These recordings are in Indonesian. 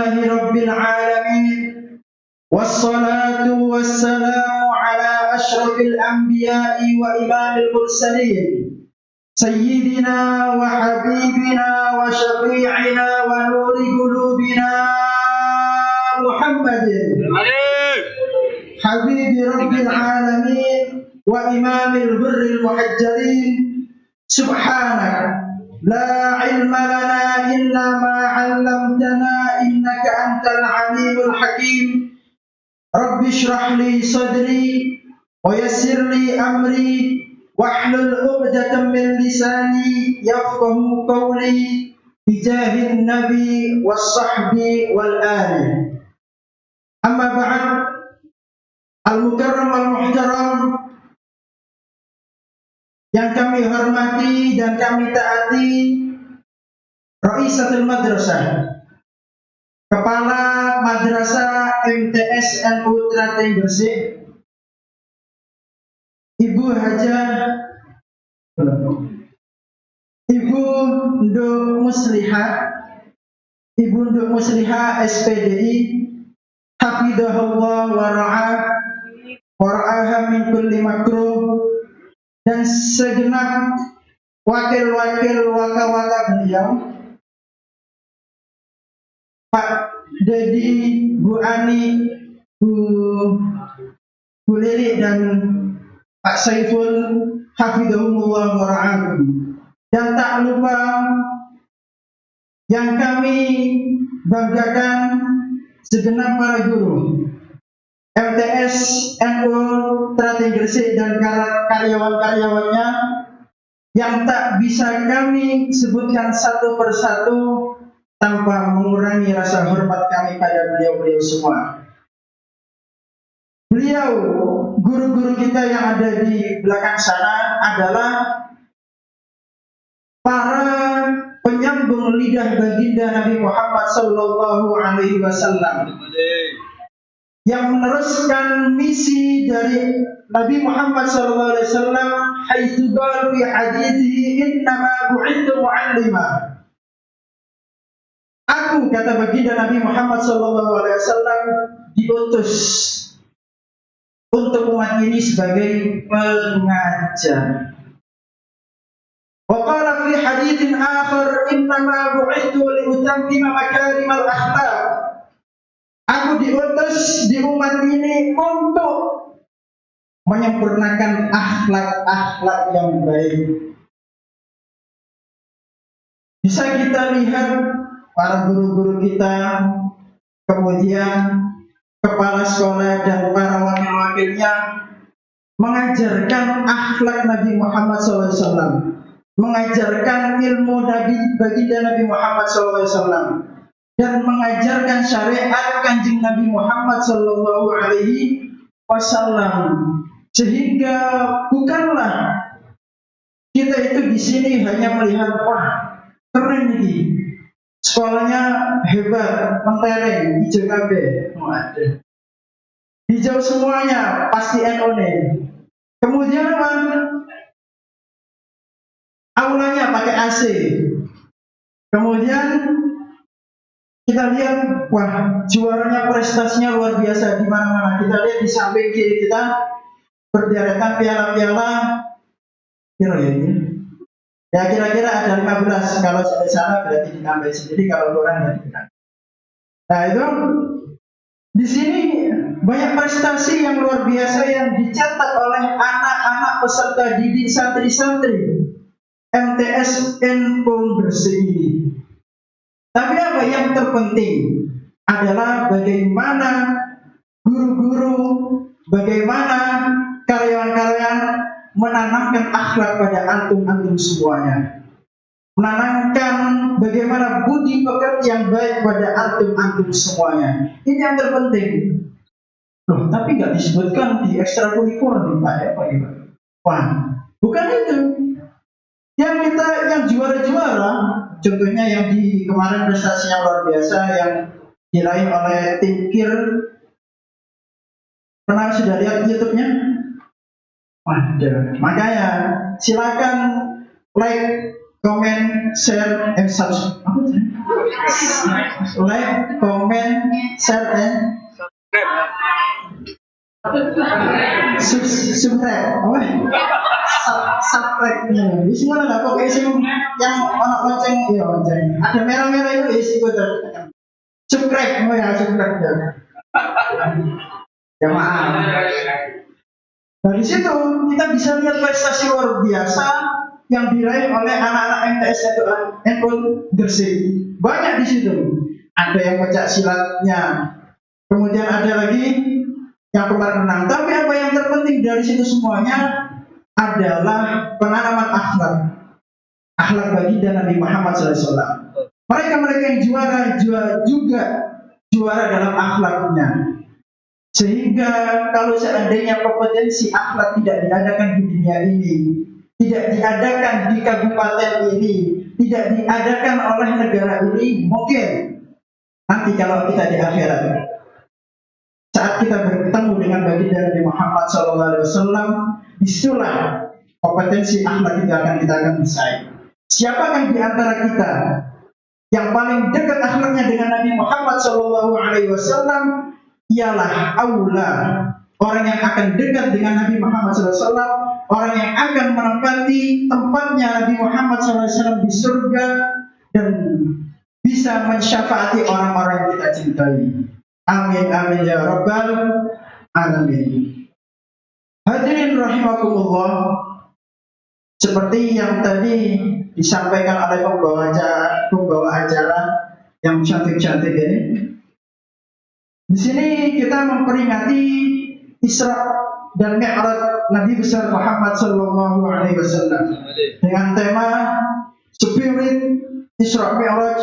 لله رب العالمين والصلاة والسلام على أشرف الأنبياء وإمام المرسلين سيدنا وحبيبنا وشفيعنا ونور قلوبنا محمد حبيب رب العالمين وإمام البر المحجلين سبحانك لا علم لنا إلا ما علمتنا إنك أنت العليم الحكيم رب اشرح لي صدري ويسر لي أمري واحلل عقدة من لساني يفقه قولي بجاه النبي والصحب والآل. أما بعد، al-mukarram wal-muhtaram yang kami hormati dan kami taati, Raisatul Madrasah, Kepala Madrasah MTS NU Teratai Gresik, Ibu Hajah Ibu Nduk Muslihah SPDI, hafidhahullah wa ra'aha min kulli makruh, dan segenap wakil-wakil waka-waka beliau, Pak Dedi, Bu Ani, Bu Lili, dan Pak Saiful, hafidhahumullah wa ra'ahum. Dan tak lupa yang kami banggakan, segenap para guru MTS NU Teratai Gresik dan karyawan-karyawannya yang tak bisa kami sebutkan satu persatu tanpa mengurangi rasa hormat kami pada beliau-beliau semua. Beliau, guru-guru kita yang ada di belakang sana adalah para penyambung lidah baginda Nabi Muhammad sallallahu alaihi wasallam yang meneruskan misi dari Nabi Muhammad sallallahu alaihi wasallam, haitsu qalu fi haditsihi innama bu'ithu mu'allima. Aku, kata baginda Nabi Muhammad sallallahu alaihi wasallam, diutus untuk umat ini sebagai pengajar. Wa qala fi haditsin akhar innama bu'ithu liutammima makarimal akhlaq. Aku diutus di umat ini untuk menyempurnakan akhlak-akhlak yang baik. Bisa kita lihat para guru-guru kita, kemudian kepala sekolah dan para wakil-wakilnya mengajarkan akhlak Nabi Muhammad SAW, mengajarkan ilmu baginda Nabi Muhammad SAW, dan mengajarkan syariat Kanjeng Nabi Muhammad sallallahu alaihi wasallam, sehingga bukanlah kita itu di sini hanya melihat, wah keren ini, sekolahnya hebat, mentereng, hijau kabeh, ada hijau semuanya, pasti NU. Kemudian apa? Aulanya pakai AC. Kemudian kita lihat, wah juaranya, prestasinya luar biasa di mana-mana. Kita lihat di samping kiri kita berderetan piala-piala, kira-kira ada 15. Kalau di sana berarti ditambah sendiri, kalau orang yang tidak. Nah itu di sini banyak prestasi yang luar biasa yang dicetak oleh anak-anak peserta didik santri-santri MTS NU Gresik ini. Tapi apa yang terpenting adalah bagaimana guru-guru, bagaimana karyawan-karyawan menanamkan akhlak pada antum-antum semuanya, menanamkan bagaimana budi pekerti yang baik pada antum-antum semuanya. Ini yang terpenting. Loh, tapi nggak disebutkan di ekstrakurikuler nih Pak, ya Pak? Wah, bukan itu. Yang juara-juara, contohnya yang di kemarin prestasinya luar biasa yang diraih oleh tim KIR. Pernah sudah lihat YouTube-nya? Ada. Makanya silakan like comment, share, and subscribe. Like, comment, share, and subscribe. Subscribe. Di sini ada pokoknya sih yang anak lonceng, ya lonceng. Ada merah-merah itu isi gue tekan. Subscribe, oh ya subscribe ya. Ya maaf. Dari situ kita bisa lihat prestasi luar biasa yang diraih oleh anak-anak MTS NU Gresik. Banyak di situ. Ada yang pencak silatnya, kemudian ada lagi yang kemarin menang. Tapi apa yang terpenting dari situ semuanya adalah penanaman akhlak baginda Nabi Muhammad SAW. Mereka yang juga juara dalam akhlaknya. Sehingga kalau seandainya kompetensi akhlak tidak diadakan di dunia ini, tidak diadakan di kabupaten ini, tidak diadakan oleh negara ini, mungkin nanti kalau kita di akhirat, saat kita bertemu dengan baginda Nabi Muhammad SAW, disitulah kompetensi akhlak itu kita akan bisa. Siapakah di antara kita yang paling dekat akhlaknya dengan Nabi Muhammad SAW? Ialah aula, orang yang akan dekat dengan Nabi Muhammad SAW, orang yang akan menempati tempatnya Nabi Muhammad SAW di surga dan bisa mensyafaati orang-orang yang kita cintai. Amin amin ya rabbal alamin. Hadirin rahimakumullah, seperti yang tadi disampaikan oleh pembawa acara yang cantik-cantik ini. Di sini kita memperingati Isra dan Mi'raj Nabi besar Muhammad sallallahu alaihi wasallam dengan tema Spirit Isra Mi'raj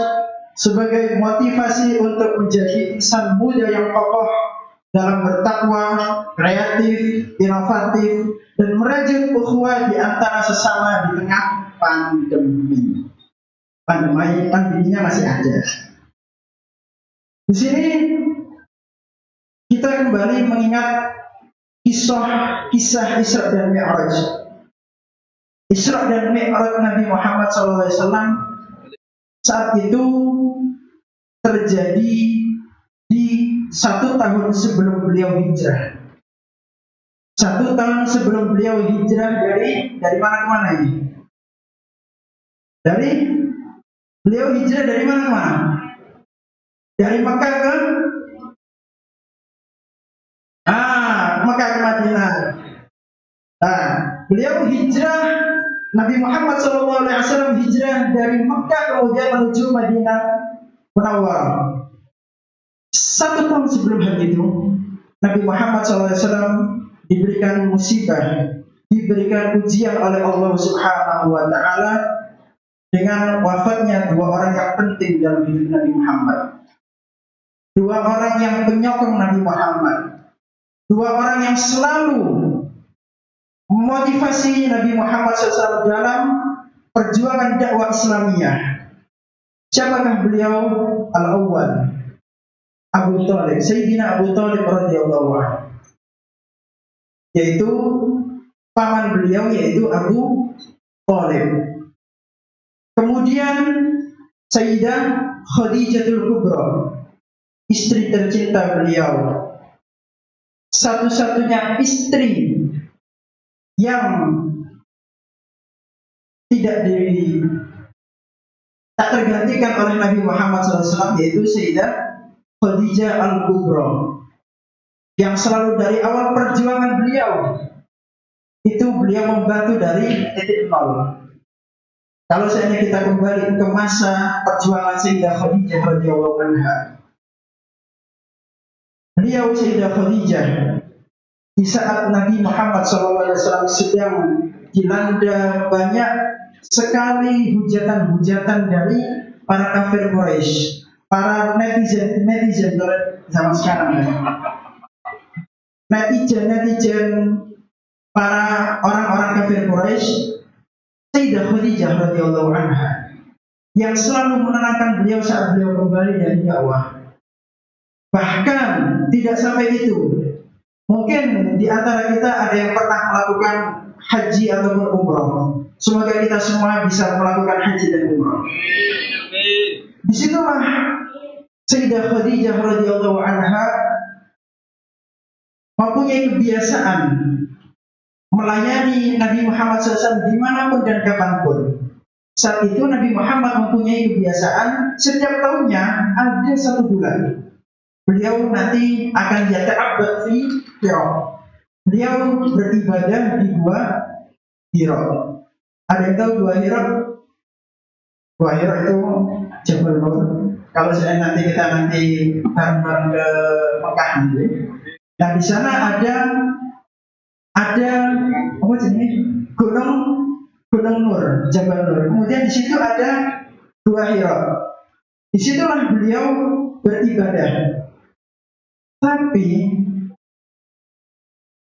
sebagai motivasi untuk menjadi insan muda yang kokoh dalam bertakwa, kreatif, inovatif, dan merajut ukhuwah di antara sesama di tengah pandemi. Pandeminya masih ada. Di sini kita kembali mengingat kisah Isra dan Mi'raj. Isra dan Mi'raj Nabi Muhammad SAW saat itu terjadi di 1 tahun sebelum beliau hijrah. 1 tahun sebelum beliau hijrah dari mana ke mana ini? Beliau hijrah dari mana ke mana? Dari Mekah ke Mekah ke Madinah. Nah, beliau hijrah, Nabi Muhammad SAW hijrah dari Mekah kemudian menuju Madinah Munawwarah. 1 tahun sebelum hal itu, Nabi Muhammad SAW diberikan musibah, diberikan ujian oleh Allah Subhanahu wa Ta'ala dengan wafatnya 2 orang yang penting dalam hidup Nabi Muhammad. 2 orang yang penyokong Nabi Muhammad. 2 orang yang selalu memotivasi Nabi Muhammad SAW dalam perjuangan dakwah Islamiyah. Siapakah beliau? Al-Awwal, Abu Thalib, Sayyidina Abu Thalib radhiyallahu anhu, yaitu paman beliau yaitu Abu Thalib. Kemudian Sayyidah Khadijatul Kubra, istri tercinta beliau, satu-satunya istri yang tak tergantikan oleh Nabi Muhammad SAW, yaitu Sayyidah Khadijah Al-Kubra, yang selalu dari awal perjuangan beliau itu beliau membantu dari titik nol. Kalau seandainya kita kembali ke masa perjuangan Sayyidah Khadijah radhiyallahu anha, beliau Sayyidah Khadijah di saat Nabi Muhammad SAW sedang dilanda banyak sekali hujatan-hujatan dari para kafir Quraisy, para netizen zaman sekarang, netizen para orang-orang kafir Quraisy. Sayyidah Khadijah radhiyallahu anha yang selalu menenangkan beliau saat beliau kembali dari dakwah. Bahkan tidak sampai itu, mungkin di antara kita ada yang pernah melakukan haji ataupun umrah. Semoga kita semua bisa melakukan haji dan umrah. Disitulah Sayyidah Khadijah radhiyallahu anha mempunyai kebiasaan melayani Nabi Muhammad SAW dimanapun dan kapanpun. Saat itu Nabi Muhammad mempunyai kebiasaan setiap tahunnya ada 1 bulan beliau nanti akan yata'abbad fi Hira. Beliau beribadah di Gua Hira. Ada yang tahu Gua Hira? Gua Hira itu Jabal Nur. Kalau nanti kita bareng-bareng ke Mekah nanti. Nah di sana ada apa jenis Gunung Nur, Jabal Nur. Kemudian di situ ada Gua Hira. Disitulah beliau beribadah. Tapi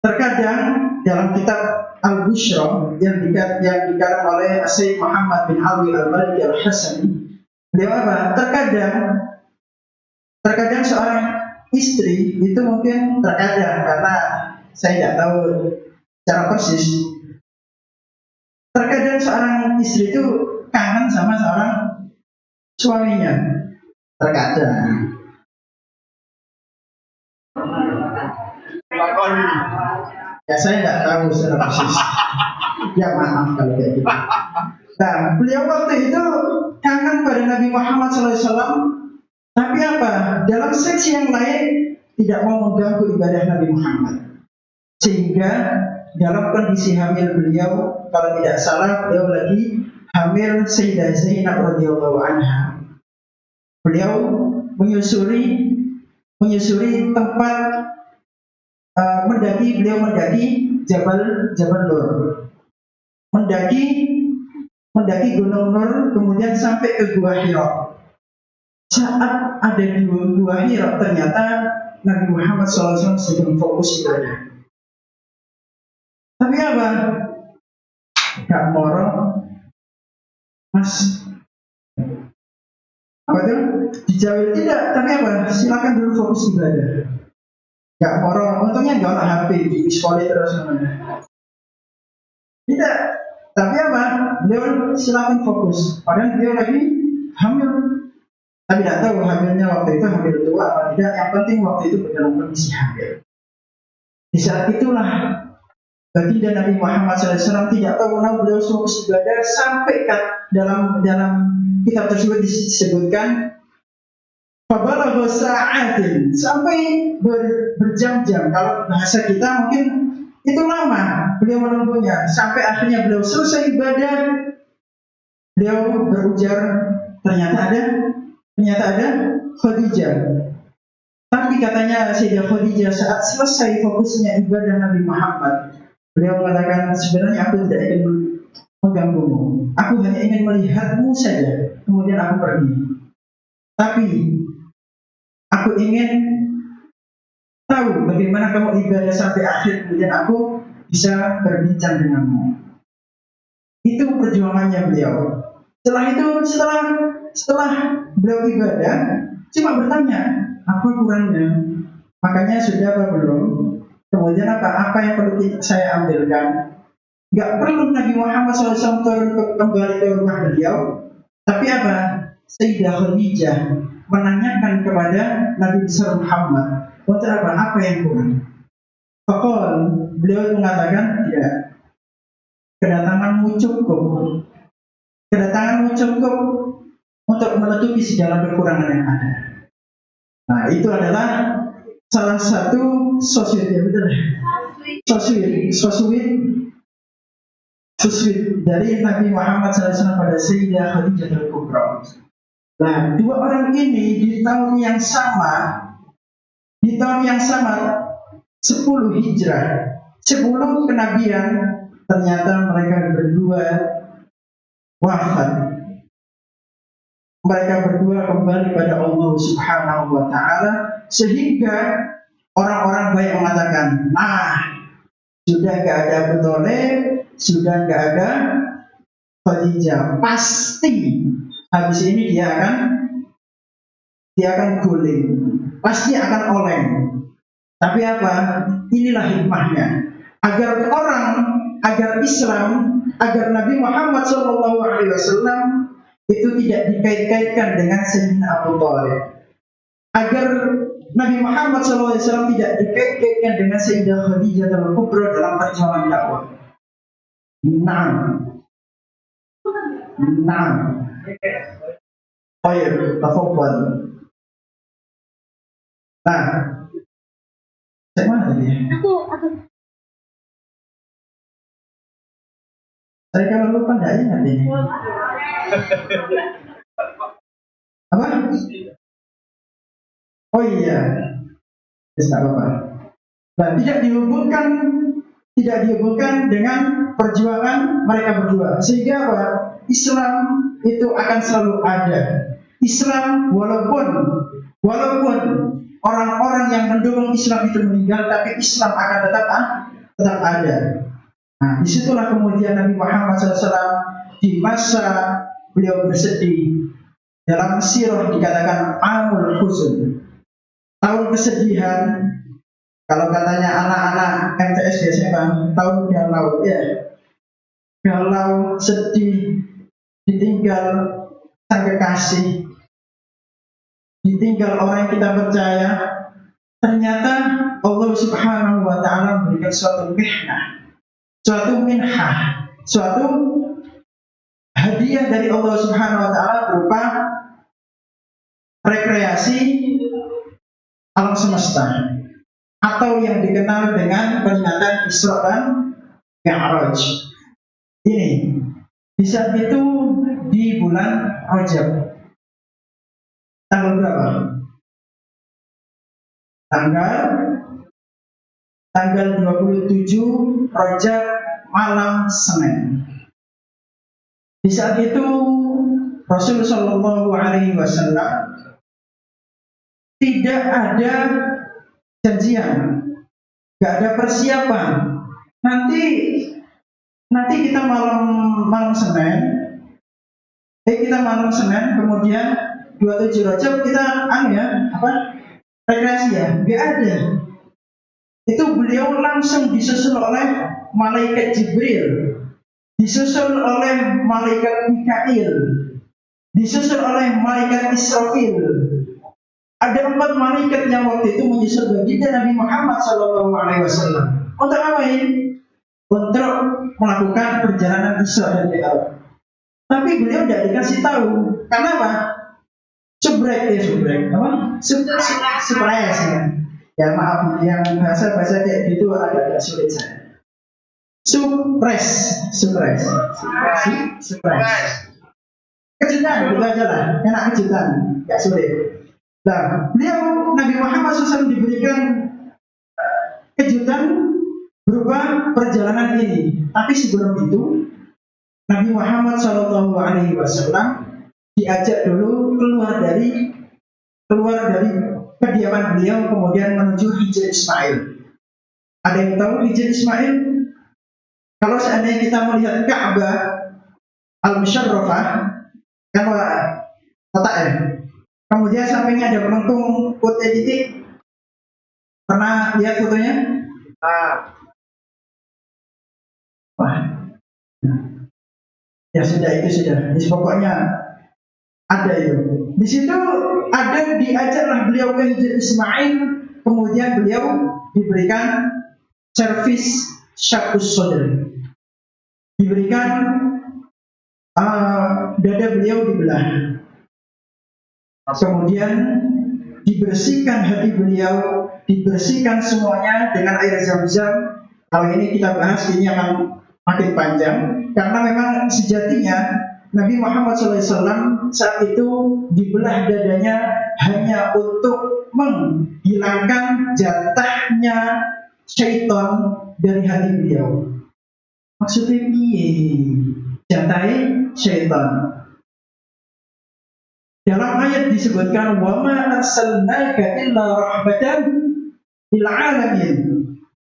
terkadang dalam kitab Al-Bushra yang dikarang oleh Syekh Muhammad bin Alwi Al-Maliki Al-Hasani, beliau apa? Terkadang seorang istri itu mungkin terkadang, karena saya tidak tahu secara persis, terkadang seorang istri itu kangen sama seorang suaminya. Terkadang. Ya saya tidak tahu secara persis. Ya maaf kalau kayak gitu. Nah, beliau waktu itu kangen pada Nabi Muhammad SAW. Tapi apa? Dalam seksi yang lain tidak mau mengganggu ibadah Nabi Muhammad. Sehingga dalam kondisi hamil beliau, kalau tidak salah beliau lagi hamil Sayyidah Zainab radhiyallahu anha. Beliau menyusuri tempat beliau mendaki Jabal Nur. Mendaki Gunung Nur, kemudian sampai ke Gua Hira. Saat ada di Gua Hira, ternyata Nabi Muhammad SAW sedang fokus ibadah. Tapi apa? Gak moro, Mas. Apa itu? Dijawab tidak, tapi apa? Silakan dulu fokus ibadah. Gak moro, untungnya gak ada HP, di sekolah terus namanya. Tidak, tapi apa? Beliau silakan fokus. Padahal beliau lagi hamil. Tapi tidak tahu hamilnya waktu itu hamil tua atau tidak. Yang penting waktu itu dalam kondisi hamil. Di saat itulah baginda Nabi Muhammad SAW tidak tahu beliau fokus ibadah sampai dalam kitab tersebut disebutkan fabalagha sa'atin, sampai berjam-jam. Kalau bahasa kita mungkin itu lama beliau menunggunya, sampai akhirnya beliau selesai ibadah. Beliau berujar, ternyata ada Khadijah. Tapi katanya Sayyidah Khadijah saat selesai fokusnya ibadah Nabi Muhammad, beliau mengatakan, sebenarnya aku tidak ingin mengganggumu, aku hanya ingin melihatmu saja, kemudian aku pergi. Tapi aku ingin tahu bagaimana kamu ibadah sampai akhir, kemudian aku bisa berbincang denganmu. Itu perjuangannya beliau. Setelah beliau ibadah, cuma bertanya, apa kurangnya? Makanya sudah apa belum? Kemudian apa yang perlu saya ambilkan? Gak perlu Nabi Muhammad SAW kembali ke rumah beliau. Tapi apa? Sayyidah Khadijah menanyakan kepada Nabi besar Muhammad, untuk apa? Apa yang kurang? Fakol, beliau mengatakan, tidak. Kedatanganmu cukup untuk menutupi segala kekurangan yang ada. Nah, itu adalah salah satu sosmed dari Nabi Muhammad SAW pada Sayyidah Khadijah Al-Kubra. Nah, dua orang ini di tahun yang sama 10 Hijrah, 10 kenabian, ternyata mereka berdua wafat. Mereka berdua kembali pada Allah Subhanahu wa Ta'ala, sehingga orang-orang baik mengatakan, nah, sudah gak ada Abu Thalib, sudah gak ada Khadijah, pasti habis ini dia akan guling, pasti akan oleng. Tapi apa? Inilah hikmahnya, agar Islam agar Nabi Muhammad SAW itu tidak dikait-kaitkan dengan Sayyidina Abu Thalib, agar Nabi Muhammad SAW tidak dikait-kaitkan dengan Sayyidah Khadijah al-Kubra dalam perjuangan dakwah. Naam. Baik, tafadhal. Nah, saya mana tadi? Saya kalau lupa tidak ingat ini. Apa? Oh iya, tidak apa-apa. Nah, tidak dihubungkan dengan perjuangan mereka berdua, sehingga apa? Islam itu akan selalu ada. Islam walaupun orang-orang yang mendukung Islam itu meninggal, tapi Islam akan tetap ada. Nah, disitulah kemudian Nabi Muhammad SAW di masa beliau bersedih, dalam sirah dikatakan amul huzn, tahun kesedihan. Kalau katanya anak-anak MTS biasanya kan tahun galau, ya, galau, sedih, ditinggal sang kekasih, ditinggal orang yang kita percaya. Ternyata Allah Subhanahu wa Ta'ala memberikan suatu mihnah, suatu minhah, suatu hadiah dari Allah Subhanahu wa Ta'ala berupa rekreasi alam semesta, atau yang dikenal dengan peringatan Isra dan Mi'raj. Ini di saat itu di bulan Rajab. Tanggal berapa? Tanggal 27 Rajab, malam Senin. Di saat itu Rasulullah Shallallahu Alaihi Wasallam tidak ada janjian, nggak ada persiapan. Nanti kita malam Senin, kemudian 27 Rajab kita rekreasi ya, nggak ada. Itu beliau langsung disusul oleh malaikat Jibril, disusul oleh malaikat Mikail, disusul oleh malaikat Israfil. Ada 4 malaikat yang waktu itu menyusul baginda Nabi Muhammad SAW. Untuk apa ini? Untuk melakukan perjalanan Isra dan Mi'raj. Tapi beliau tidak dikasih tahu. Karena apa? Surprise ya. Ya maaf, yang bahasa kayak gitu agak sulit saya. Surprise. Kejutan, gitu aja lah. Enak kejutan, gak sulit. Nah, beliau Nabi Muhammad SAW diberikan kejutan berupa perjalanan ini. Tapi sebelum itu, Nabi Muhammad SAW diajak dulu keluar dari kediaman beliau, kemudian menuju Hijr Ismail. Ada yang tahu Hijr Ismail? Kalau seandainya kita melihat Ka'bah Al-Musharrafah, kan kotak ya. Kemudian sampingnya ada melengkung putih titik. Pernah lihat fotonya? Wah. Ya sudah, itu sudah. Jadi pokoknya ada itu. Di situ ada diajaklah beliau ke Hijr Ismail, kemudian beliau diberikan servis syakus sodr. Diberikan dada beliau dibelah. Kemudian dibersihkan hati beliau, dibersihkan semuanya dengan air Zam-Zam. Kalau ini kita bahas, ini akan makin panjang, karena memang sejatinya Nabi Muhammad SAW saat itu dibelah dadanya hanya untuk menghilangkan jatahnya syaitan dari hati beliau. Maksudnya jatah syaitan. Dalam ayat disebutkan wa ma arsalnaka illa rahmatan lil alamin.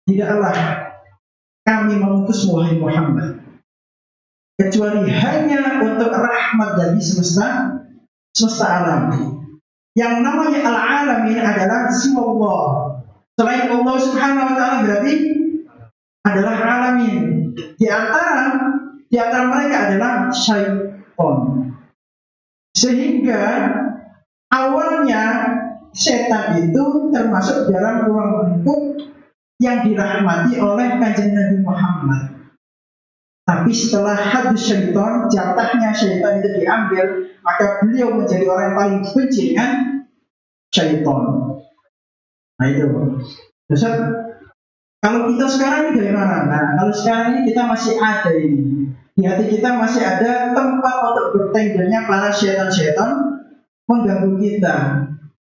Tidaklah kami mengutus wahai Muhammad kecuali hanya untuk rahmat bagi semesta alam. Yang namanya al-alamin adalah siwa Allah. Selain Allah Subhanahu wa Ta'ala berarti adalah alamin. Di di antara mereka adalah syaitan. Sehingga awalnya setan itu termasuk dalam ruang lingkup yang dirahmati oleh Kanjeng Nabi Muhammad. Tapi setelah hadis syaitan, jatahnya syaitan itu diambil, maka beliau menjadi orang yang paling benci dengan syaitan. Nah itu. Ustaz, kalau kita sekarang ini bagaimana? Nah, kalau sekarang ini kita masih ada ini. Di hati kita masih ada tempat untuk bertenggernya para syaitan-syaitan mengganggu kita.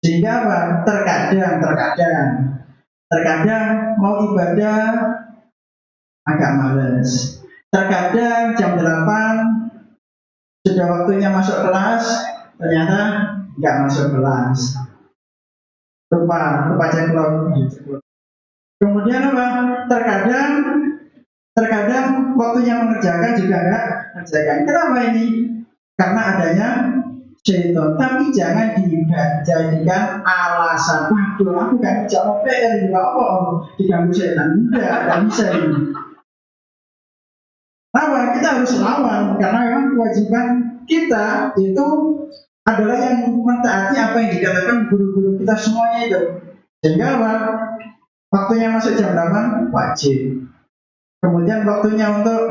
Sehingga apa? Terkadang mau ibadah agak males. Terkadang jam 8 sudah waktunya masuk kelas, ternyata nggak masuk kelas. Lupa ceklok. Kemudian apa? Terkadang waktunya mengerjakan juga nggak mengerjakan. Kenapa ini? Karena adanya syaitan. Tapi jangan dijadikan alasan. Waduh, aku nggak kerja PR juga diganggu syaitan. Nggak bisa ini. Kenapa? Kita harus lawan karena memang kewajiban kita itu adalah yang mentaati apa yang dikatakan guru-guru kita semuanya itu. Sehingga apa? Waktunya masuk jam 8 wajib. Kemudian waktunya untuk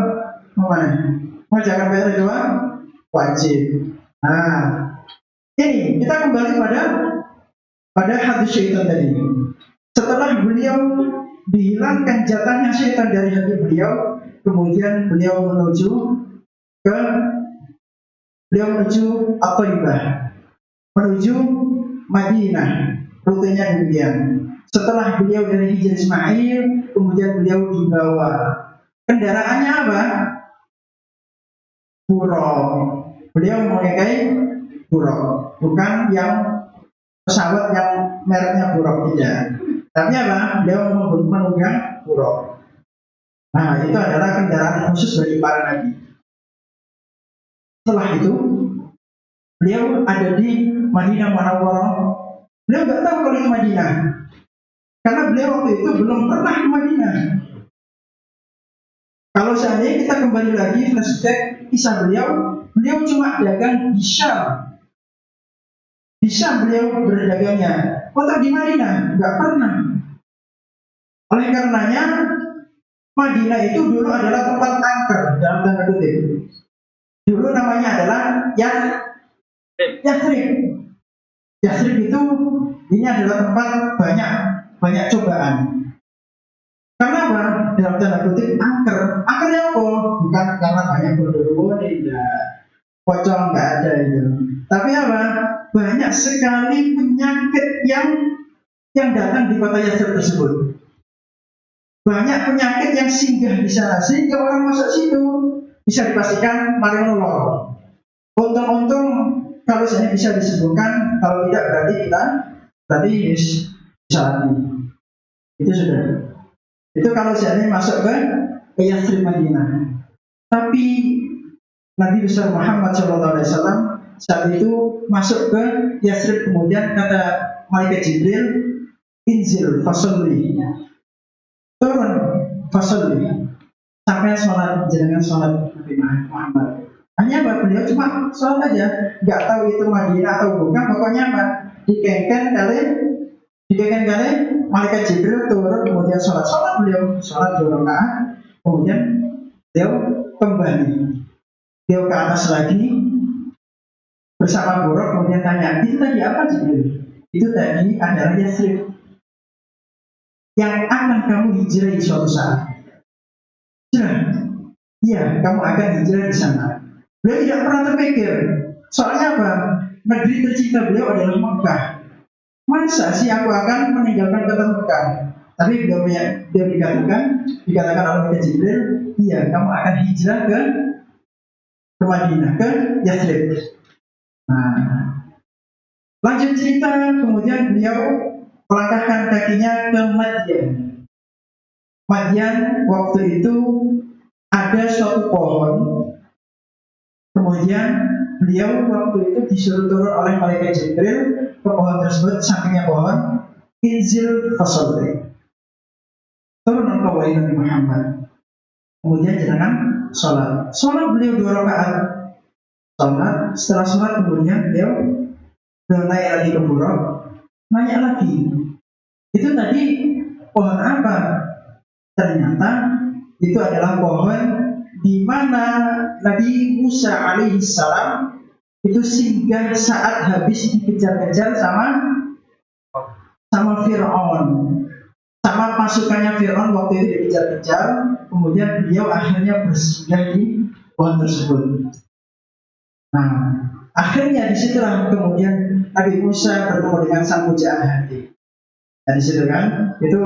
mengerjakan PR kedua wajib. Nah, ini kita kembali pada hadis syaitan tadi. Setelah beliau dihilangkan jatahnya syaitan dari hati beliau, kemudian beliau menuju At-Thaibah, menuju Madinah. Rutenya demikian. Setelah beliau dari Hijr Ismail, kemudian beliau dibawa. Kendaraannya apa? Buraq. Beliau memakai buraq, bukan yang pesawat yang mereknya Buraq tidak. Tapi apa? Beliau menunggang buraq. Nah, itu adalah kendaraan khusus bagi para nabi. Setelah itu, beliau ada di Madinah Munawwarah. Beliau nggak tahu kalau itu Madinah, karena beliau waktu itu belum pernah ke Madinah. Kalau seandainya kita kembali lagi flashback kisah beliau cuma dagang di Syam. Di Syam beliau berdagangnya. Untuk di Madinah nggak pernah. Oleh karenanya Madinah itu dulu adalah tempat angker dalam tanda kutip. Dulu namanya adalah Yathrib. Yathrib itu ini adalah tempat banyak cobaan. Karena apa? Dalam tanda kutip angker. Angkernya apa? Bukan karena banyak bodoh-bodoh, tidak. Pocong nggak ada itu. Tapi apa? Banyak sekali penyakit yang datang di kota Yathrib tersebut. Banyak penyakit yang singgah di sana, sehingga orang masuk situ bisa dipastikan maling nular. Untung-untung kalau saya bisa disembuhkan, kalau tidak berarti bisa mati. Itu sudah. Itu kalau saya masuk ke Yathrib Madinah. Tapi Nabi besar Muhammad SAW saat itu masuk ke Yathrib, kemudian kata malaikat Jibril, inzil fasolli, turun fasolli, sampai sholat, jangan sholat Nabi Muhammad. Hanya apa? Beliau cuma sholat aja, nggak tahu itu Madinah atau bukan. Pokoknya apa? Dikengken kali malaikat Jibril turun, kemudian sholat beliau, sholat 2 rakaat, kemudian beliau kembali, beliau ke atas lagi bersama Buraq, kemudian tanya, itu tadi apa Jibril? Itu tadi adalah Yathrib yang akan kamu hijrah suatu saat. Iya, kamu akan hijrah di sana. Beliau tidak pernah terpikir. Soalnya apa? Negeri tercinta beliau adalah Mekah. Masa sih aku akan meninggalkan kota Mekah? Tapi beliau dikatakan oleh Jibril, iya, kamu akan hijrah ke Madinah, ke Yathrib. Nah, lanjut cerita, kemudian beliau melangkahkan kakinya ke Madyan. Madyan waktu itu ada suatu pohon. Kemudian beliau waktu itu disuruh turun oleh malaikat Jibril ke pohon tersebut, sampingnya pohon, inzil fasolli, turun engkau wahai Nabi Muhammad, kemudian jangan Sholat beliau 2 rakaat. Setelah sholat kemudian beliau naik lagi ke buruk, nanya lagi, itu tadi pohon apa? Ternyata itu adalah pohon di mana Nabi Musa alaihissalam itu singgah saat habis dikejar-kejar sama Fir'aun, sama pasukannya Fir'aun waktu itu dikejar-kejar. Kemudian beliau akhirnya bersinggah di pohon tersebut. Nah, akhirnya disitulah kemudian Nabi Musa bertemu dengan sang pujaan hati. Dan disitu kan, itu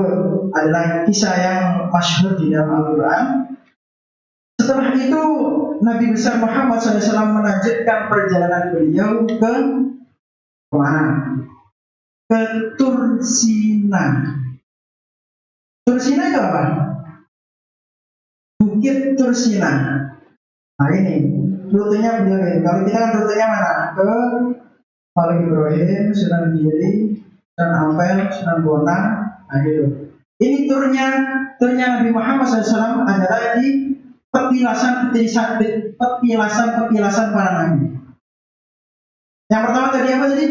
adalah kisah yang masyhur di dalam Al-Quran. Setelah itu Nabi besar Muhammad SAW melanjutkan perjalanan beliau ke mana? Ke Tursina. Tursina itu apa? Bukit Tursina. Nah ini rutenya beliau ini. Kalau kita kan rutenya mana? Ke Malik Ibrahim, Sunan Giri, Sunan Ampel, Sunan Bonang. Nah gitu. Ini turnya Nabi Muhammad SAW adalah di petilasan para nabi. Yang pertama tadi apa tadi?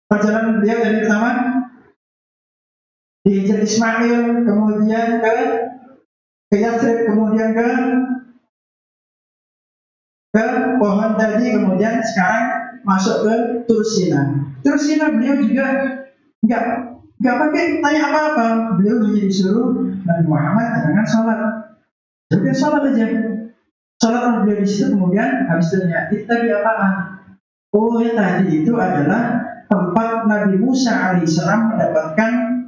Perjalanan beliau dari pertama di Hijr Ismail, kemudian ke Yathrib, kemudian ke pohon tadi, kemudian sekarang masuk ke Tursina. Tursina beliau juga nggak pakai tanya apa-apa, beliau hanya disuruh Nabi Muhammad jangan sholat, jadi sholat aja. Sholat beliau di situ, kemudian habis itu tadi apaan? Oh ya, tadi itu adalah tempat Nabi Musa alaihissalam mendapatkan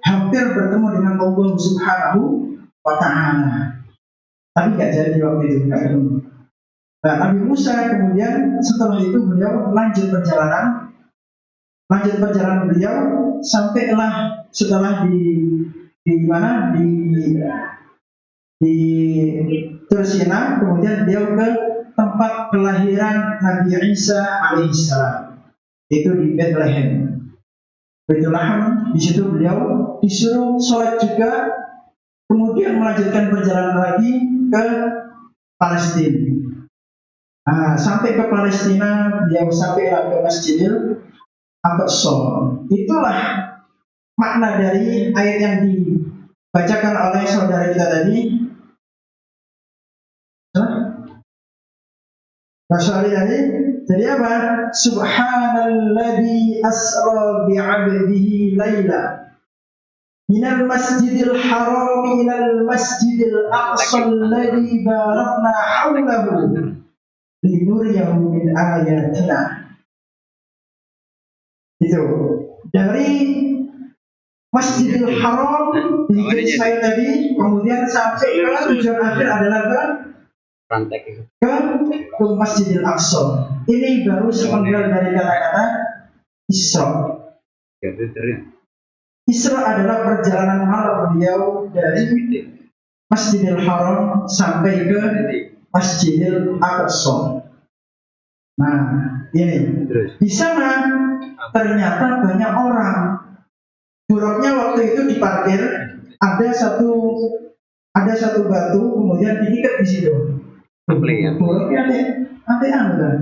hampir bertemu dengan Allah Subhanahu wa Ta'ala. Tapi nggak jadi waktu itu, nggak ketemu. Nah, Nabi Musa kemudian setelah itu beliau lanjut perjalanan beliau sampailah setelah di mana di Tursina, kemudian beliau ke tempat kelahiran Nabi Isa alaihissalam, itu di Bethlehem. Di situ beliau disuruh sholat juga, kemudian melanjutkan perjalanan lagi ke Palestina. Nah, sampai ke Palestina, beliau sampailah ke Masjidil Aqsa. Itulah makna dari ayat yang dibacakan oleh saudara kita tadi. Jadi apa? Subhanalladzi asra bi'abdihi laila minal masjidil haram ilal masjidil aqsa alladzi barakna hawlahu linuriyahu min ayatina. Itu dari Masjidil Haram di Israel tadi, kemudian sampai ke tujuan akhir adalah ke Masjidil Aqsa. Ini baru sepenggal dari kata-kata Isra. Isra adalah perjalanan malam beliau dari Masjidil Haram sampai ke Masjidil Aqsa. Nah, ini di sana ternyata banyak orang. Buruknya waktu itu diparkir, ada satu batu, kemudian diikat di situ. Buruknya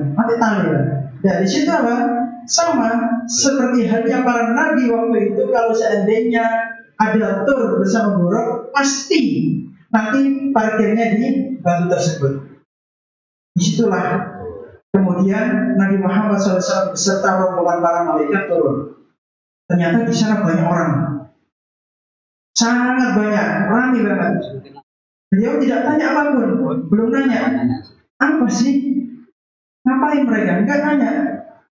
ada tali. Dari situ apa? Sama seperti halnya para nabi waktu itu, kalau seandainya ada tur bersama buruk, pasti nanti parkirnya di batu tersebut. Disitulah kemudian Nabi Muhammad SAW beserta rombongan para malaikat turun. Ternyata di sana banyak orang, sangat banyak, ramai banget. Beliau tidak tanya apapun, belum nanya apa sih, ngapain mereka, enggak nanya.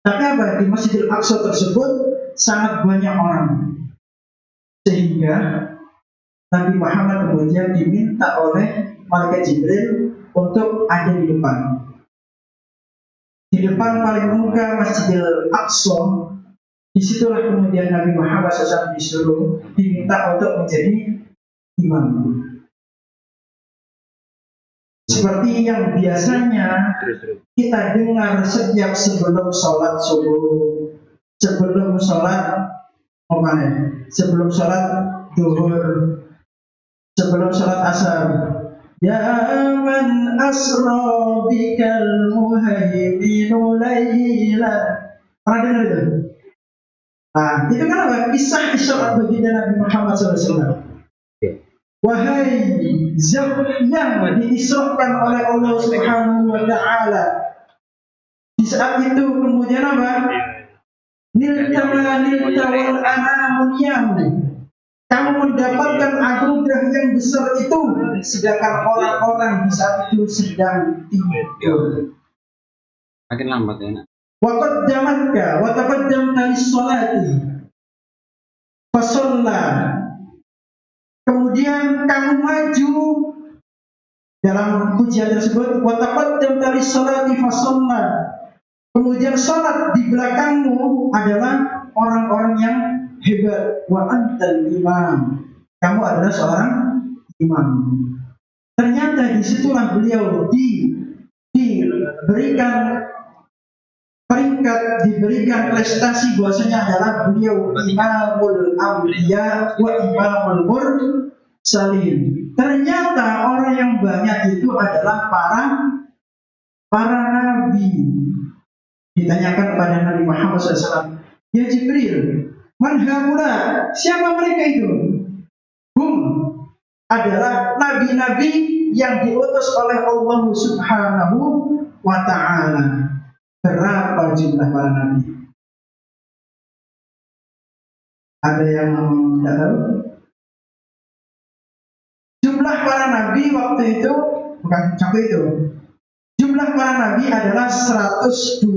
Tapi apa, di Masjidil Aqsa tersebut sangat banyak orang, sehingga Nabi Muhammad kemudian diminta oleh malaikat Jibril untuk ada di depan. Di depan paling muka Masjidil Aqsa, disitulah kemudian Nabi Muhammad SAW diminta untuk menjadi imam. Seperti yang biasanya kita dengar setiap sebelum sholat subuh, sebelum sholat duhur, sebelum sholat asar. Ya man asra bikal muhaiminu layla. Pernah dengar itu? Nah, itu kan apa? Kisah Isra baginda Nabi Muhammad SAW. Wahai zat yang diisrakan oleh Allah Subhanahu wa Ta'ala. Di saat itu kemudian apa? Nilta wal anamun yamu. Kamu mendapatkan anugerah yang besar itu, sedangkan orang-orang di saat itu sedang tidur. Makin lambat ya nak. Waqaddamatka wa taqaddamta lis-sholati fasalla. Kemudian kamu maju dalam pujian tersebut, wa taqaddamta lis-sholati fasalla. Kemudian salat di belakangmu adalah orang-orang yang hebat. Wa antal imam. Kamu adalah seorang imam. Ternyata disitulah beliau diberikan peringkat, diberikan prestasi bahwasanya adalah beliau imamul anbiya wa imamul mursalin. Ternyata orang yang banyak itu adalah para nabi. Ditanyakan kepada Nabi Muhammad SAW, ya Jibril, man haula? Siapa mereka itu? Adalah nabi-nabi yang diutus oleh Allah Subhanahu wa Ta'ala. Berapa jumlah para nabi? Ada yang tidak tahu? Jumlah para nabi waktu itu bukan sampai itu. Jumlah para nabi adalah 124.000.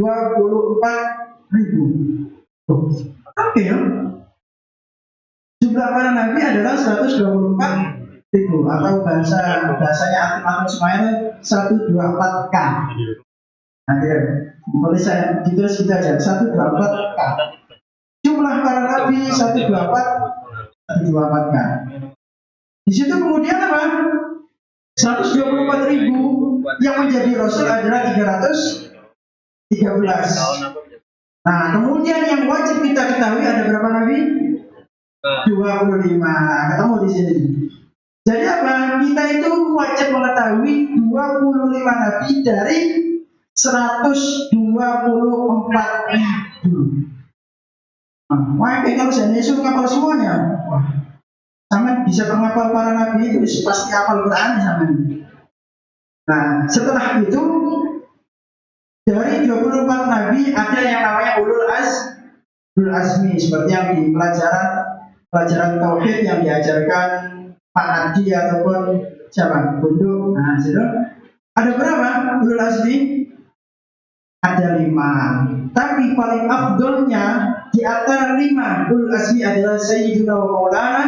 Oke ya. Jumlah para nabi adalah 124.000 atau bahasanya Atim Ismail 124K. Nanti ditulis gitu aja 124K. Jumlah para nabi 124K. Di situ kemudian apa? 124.000 yang menjadi rasul adalah 313. Nah, kemudian yang wajib kita ketahui ada berapa nabi? 25. Ketemu di sini. Jadi apa? Kita itu wajib mengetahui 25 nabi dari 124.000. Wah, kalau saya disuruh ngapal semuanya. Wah, sama bisa menghafal para nabi itu pasti hafal Quran sama. Nah, setelah itu dari 24 nabi ada yang namanya ulul azmi, seperti yang di pelajaran tauhid yang diajarkan Pak Adi ataupun siapa? Bunduk. Nah, situ ada berapa ulul azmi? Ada 5. Tapi paling afdolnya di antara 5 ulul azmi adalah Sayyiduna wa Maulana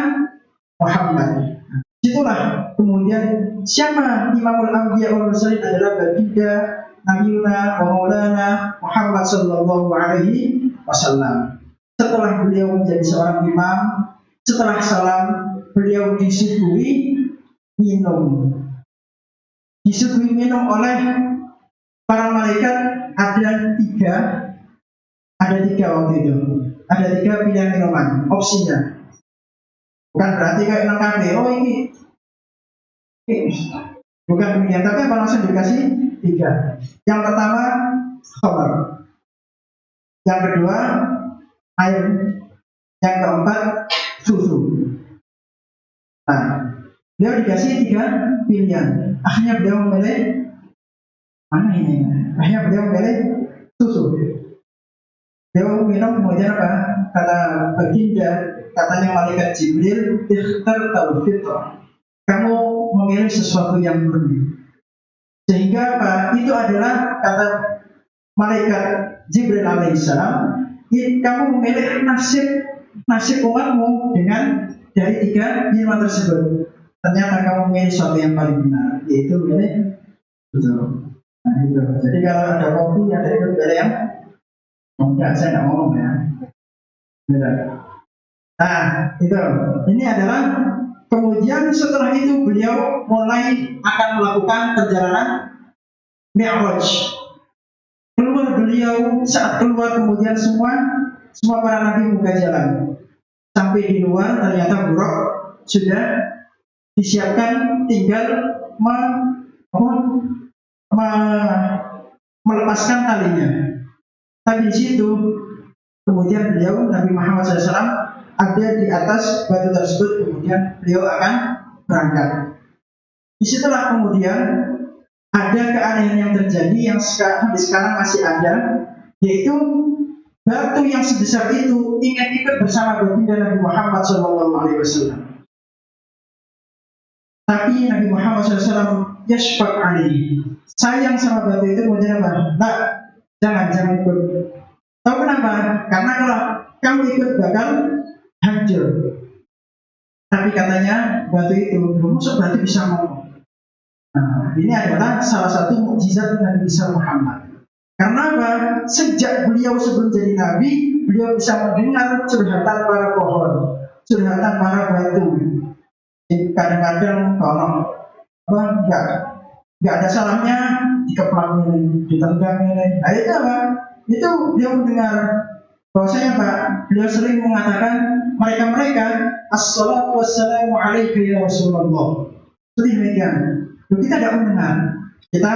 Muhammad. Itulah kemudian siapa Imamul Anbiya wal Mursalin adalah baginda Nabiuna wa Maulana Muhammad sallallahu alaihi wasallam. Setelah beliau menjadi seorang imam, setelah salam beliau disuguhi minum. Disuguhi minum oleh para malaikat ada 3 waktu itu. Ada 3 pilihan minuman, opsinya. Bukan berarti kayak nang kafe, oh ini bukan demikian, tapi apa langsung dikasih 3. Yang pertama khamar, yang kedua air, yang keempat susu. Nah, beliau dikasih 3 pilihan. Akhirnya beliau memilih mana ini? Akhirnya beliau memilih susu. Beliau minum kemudian apa? Kata baginda, katanya malaikat Jibril, ikhtartal fitrah. Kamu memilih sesuatu yang murni. Sehingga apa? Itu adalah kata malaikat Jibril alaihissalam, kamu memilih nasib umatmu dengan dari 3 minuman tersebut. Ternyata kamu memilih sesuatu yang paling benar, yaitu memilih betul. Nah, itu. Jadi kalau ada kopi, ada itu pilih yang enggak, saya nggak ngomong ya. Benar. Nah, itu. Ini adalah kemudian setelah itu beliau mulai akan melakukan perjalanan Mi'raj. Keluar beliau, saat keluar kemudian semua para nabi buka jalan. Sampai di luar ternyata Buraq sudah disiapkan, tinggal melepaskan talinya. Tapi di situ kemudian beliau Nabi Muhammad SAW ada di atas batu tersebut, kemudian beliau akan berangkat. Disitulah kemudian ada keanehan yang terjadi yang sekarang masih ada, yaitu batu yang sebesar itu ingin ikut bersama baginda Nabi Muhammad SAW. Tapi Nabi Muhammad SAW yashfaq alaihi, sayang sama batu itu, kemudian apa? Nah, jangan ikut. Tahu kenapa? Karena kalau kamu ikut bakal hancur. Tapi katanya batu itu masuk batu bisa ngomong. Nah, ini adalah salah satu mukjizat Nabi Muhammad. Karena apa? Sejak beliau sebelum jadi nabi, beliau bisa mendengar curhatan para pohon, curhatan para batu. Kadang-kadang kalau nggak ada salahnya dikeplak ini, ditendang ini. Nah itu apa? Itu beliau mendengar. Bahwasanya Pak, beliau sering mengatakan mereka assalatu wassalamu alaika ya Rasulullah. Seperti demikian. Kita tidak mendengar, kita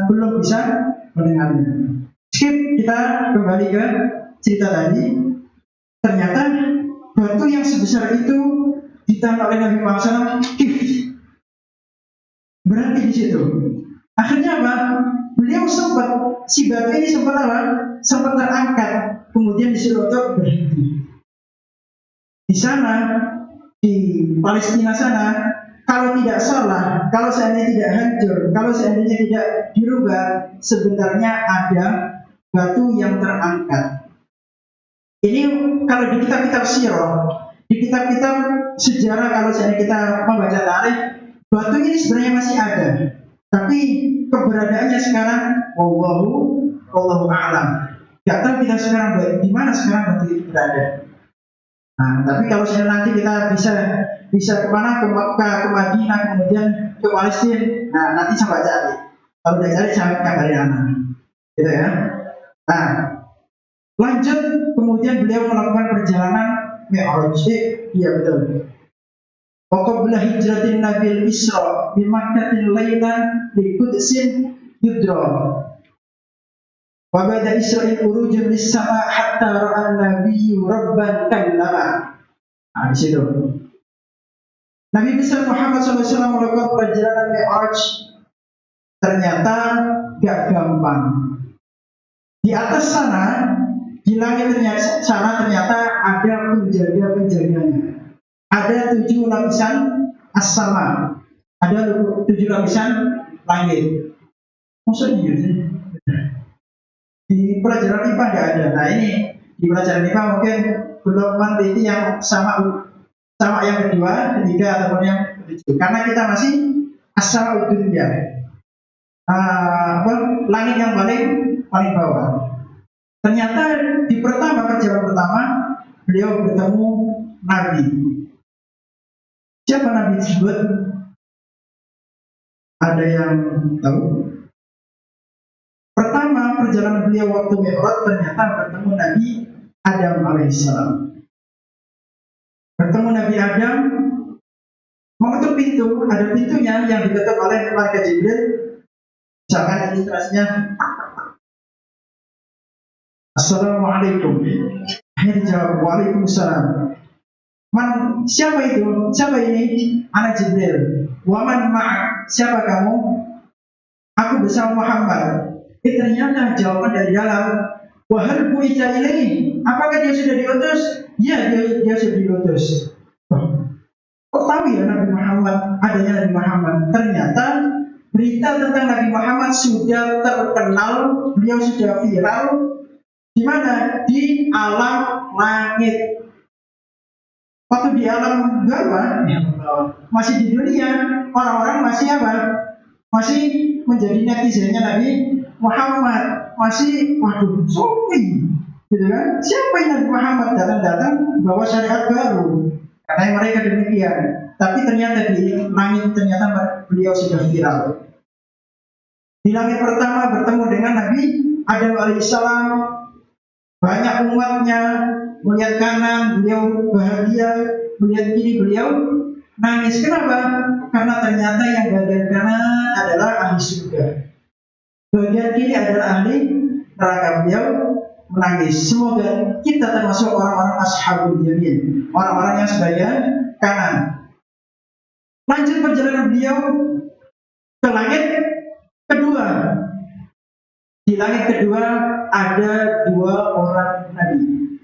belum bisa mendengarnya. Skip, kita kembali ke cerita tadi. Ternyata batu yang sebesar itu ditahan oleh Nabi Muhammad SAW, berhenti di situ. Akhirnya apa? Beliau si batu ini sempat terangkat, kemudian disuruh untuk berhenti. Di sana, di Palestina sana, kalau tidak salah, kalau seandainya tidak hancur, kalau seandainya tidak dirubah, sebenarnya ada batu yang terangkat. Ini kalau di kitab-kitab sirah, di kitab-kitab sejarah, kalau seandainya kita membaca tarikh, batu ini sebenarnya masih ada. Tapi keberadaannya sekarang, wallahu a'lam. Gak tahu kita sekarang di mana sekarang batu itu berada. Nah, tapi kalau nanti kita bisa kemana, ke Makkah, ke Madinah, kemudian ke Palestina. Nah, nanti coba cari. Kalau udah cari, saya kabarin anak. Gitu ya. Nah, lanjut, kemudian beliau melakukan perjalanan Mi'raj. Iya betul. Waqabla hijratin Nabil Isra bi Makkatin laylan li Qudsin yudra. Wa bada Isra'il urujun lis-sama hatta ra'a an-nabiyyu rabban kallama. Nah, di situ. Nabi besar Muhammad SAW melakukan perjalanan Mi'raj. Ternyata gak gampang. Di atas sana, di langit ternyata ada penjaga-penjaganya. Ada 7 lapisan as-sama. Ada 7 lapisan langit. Maksudnya iya sih? Di pelajaran IPA nggak ada. Nah ini di pelajaran IPA mungkin belum meneliti yang sama yang kedua, ketiga ataupun yang ketujuh. Karena kita masih asal dunia. Langit yang paling bawah. Ternyata di perjalanan pertama beliau bertemu Nabi. Siapa Nabi tersebut? Ada yang tahu? Pertama perjalanan beliau waktu Mi'raj ternyata bertemu Nabi Adam alaihissalam. Bertemu Nabi Adam, mengetuk pintu, ada pintunya yang diketuk oleh malaikat Jibril. Misalkan ilustrasinya, Assalamualaikum. Akhirnya dijawab, Waalaikumsalam. Siapa itu? Siapa ini? Anak Jibril. Waman ma'ak. Siapa kamu? Aku bersama Muhammad. Ternyata jawaban dari dalam. Wahal bu'ita ilaihi. Apakah dia sudah diutus? Ya, dia sudah diutus. Kok tahu ya Nabi Muhammad? Adanya Nabi Muhammad. Ternyata berita tentang Nabi Muhammad sudah terkenal. Beliau sudah viral. Di mana? Di alam langit. Waktu di alam bawah, masih di dunia, orang-orang masih apa? Masih menjadi netizennya Nabi Muhammad. Masih, waduh, sopi, gitu kan? Siapa yang Nabi Muhammad datang bawa syariat baru? Karena mereka demikian. Tapi ternyata di langit ternyata beliau sudah viral. Di langit pertama bertemu dengan Nabi Adam alaihissalam. Banyak umatnya melihat kanan, beliau bahagia, melihat kiri, beliau nangis. Kenapa? Karena ternyata yang bagian kanan adalah ahli surga, bagian kiri adalah ahli neraka. Beliau menangis. Semoga kita termasuk orang-orang ashabul yamin, orang-orang yang sebagian kanan. Lanjut perjalanan beliau ke langit kedua. Di langit kedua ada dua orang nabi.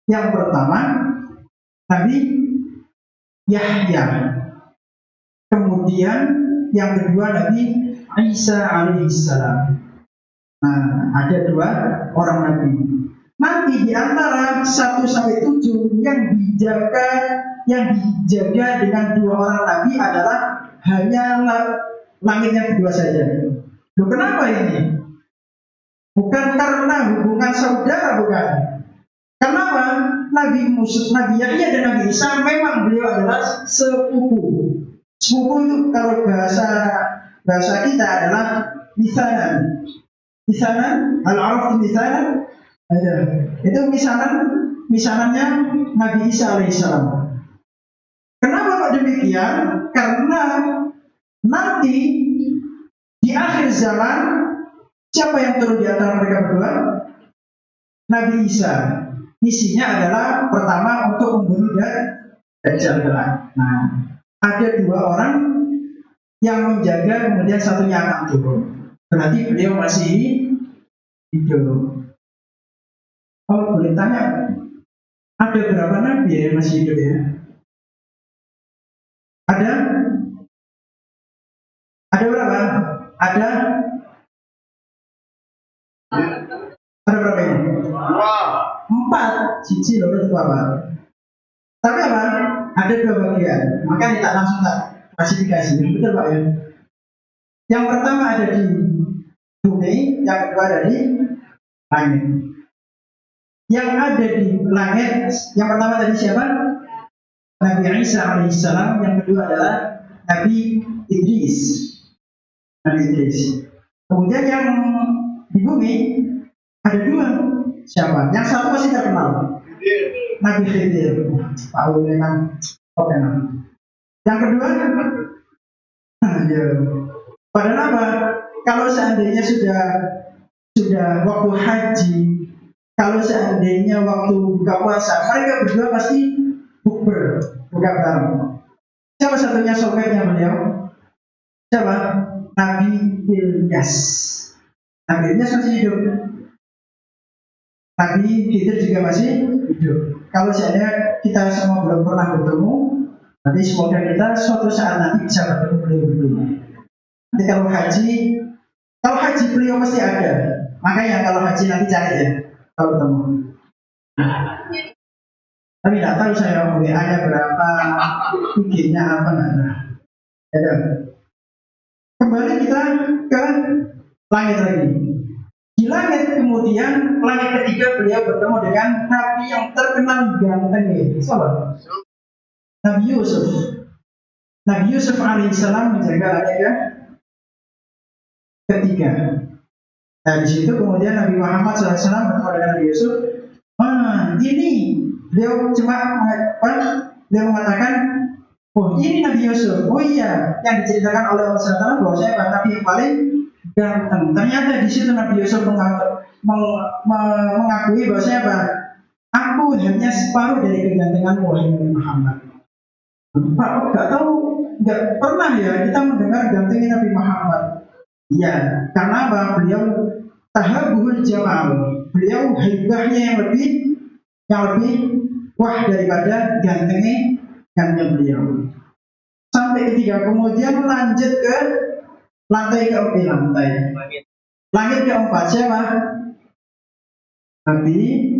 Yang pertama Nabi Yahya, kemudian yang kedua Nabi Isa alaihissalam. Nah, ada dua orang nabi. Nanti di antara 1 sampai 7 yang dijaga dengan dua orang nabi adalah hanya langit yang kedua saja. Loh, kenapa ini? Bukan karena hubungan saudara, bukan. Kenapa? Nabi Yahya dan Nabi Isa memang beliau adalah sepupu. Sepupu itu kalau bahasa kita adalah misanan. Misanan, al-araf misanan. Itu misanannya Nabi Isa alaihissalam. Kenapa kok demikian? Karena nanti di akhir zaman siapa yang turun di antara mereka berdua? Nabi Isa. Misinya adalah pertama untuk membunuh Dajjal. Nah, ada dua orang yang menjaga, kemudian satunya akan turun. Berarti beliau masih hidup. Kalau boleh tanya, ada berapa nabi yang masih hidup ya? Ada berapa? Ada berapa ini? 4. Cici loh itu apa? Tapi apa? Ada 2 bagian. Makanya tak langsung tak klasifikasi. Betul Pak ya? Yang pertama ada di bumi, yang kedua ada di langit. Yang ada di langit, yang pertama tadi siapa? Nabi Isa alaihissalam. Yang kedua adalah Nabi Idris. Kemudian yang di bumi ada 2. Siapa? Yang satu masih terkenal, Nabi Khidir. Tahu memang oke. Yang kedua, ya. Padahal apa? Kalau seandainya sudah waktu haji, kalau seandainya waktu buka puasa, mereka berdua pasti buka bareng. Siapa satunya sobatnya beliau? Siapa? Nabi Ilyas. Nabi Ilyas masih hidup. Nabi Khidir juga masih hidup. Kalau seandainya kita semua belum pernah bertemu, nanti semoga kita suatu saat nanti bisa bertemu beliau berdua. Nanti kalau haji beliau pasti ada. Makanya kalau haji nanti cari ya, kalau bertemu. Tapi tidak tahu saya WA-nya berapa, IG-nya apa nggak. Ya, kembali kita ke langit lagi. Di langit kemudian langit ketiga beliau bertemu dengan Nabi yang terkenal ganteng. Siapa? Nabi Yusuf. Nabi Yusuf alaihissalam menjaga langit ketiga. Nah di situ kemudian Nabi Muhammad SAW bertemu dengan Nabi Yusuf. Ini beliau mengatakan, oh ini Nabi Yusuf. Oh iya, yang diceritakan oleh Allah SWT bahwa saya Nabi yang paling ganteng. Ternyata di situ Nabi Yusuf mengakui bahwa saya aku hanya separuh dari kegantengan wahai Muhammad. Pak, nggak tahu, nggak pernah ya kita mendengar gantengnya Nabi Muhammad. Iya, karena apa? Beliau tahabuhul jamal. Beliau haibahnya yang lebih wah daripada gantengnya beliau. Sampai ketiga, kemudian lanjut ke langit keempat siapa? Nabi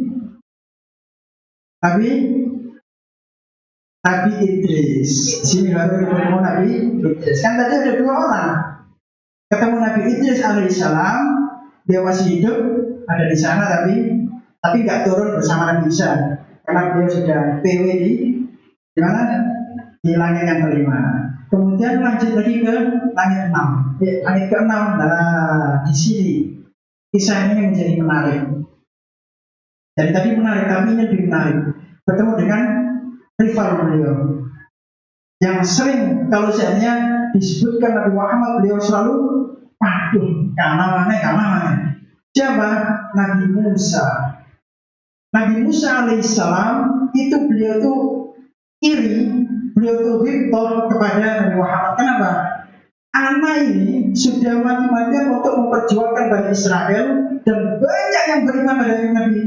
Idris. Sini baru ketemu Nabi Idris. Kan tadi ada 2 orang. Ketemu Nabi Idris alaihissalam, dia masih hidup, ada di sana tapi nggak turun bersama Nabi Isa, karena beliau sudah PW di mana? Di langit yang kelima. Kemudian lanjut lagi ke langit 6. Langit ke-6. Nah, di sini kisah ini menjadi menarik. Jadi tadi menarik, tapi ini lebih menarik. Bertemu dengan rival beliau, yang sering kalau seandainya disebutkan Nabi Muhammad, beliau selalu patuh kalah mana. Siapa? Nabi Musa. Nabi Musa alaihissalam itu beliau tuh iri, beliau tuh ghibah kepada Nabi Muhammad. Kenapa? Anak ini sudah mati-matian untuk memperjuangkan Bani Israel dan banyak yang beriman pada Nabi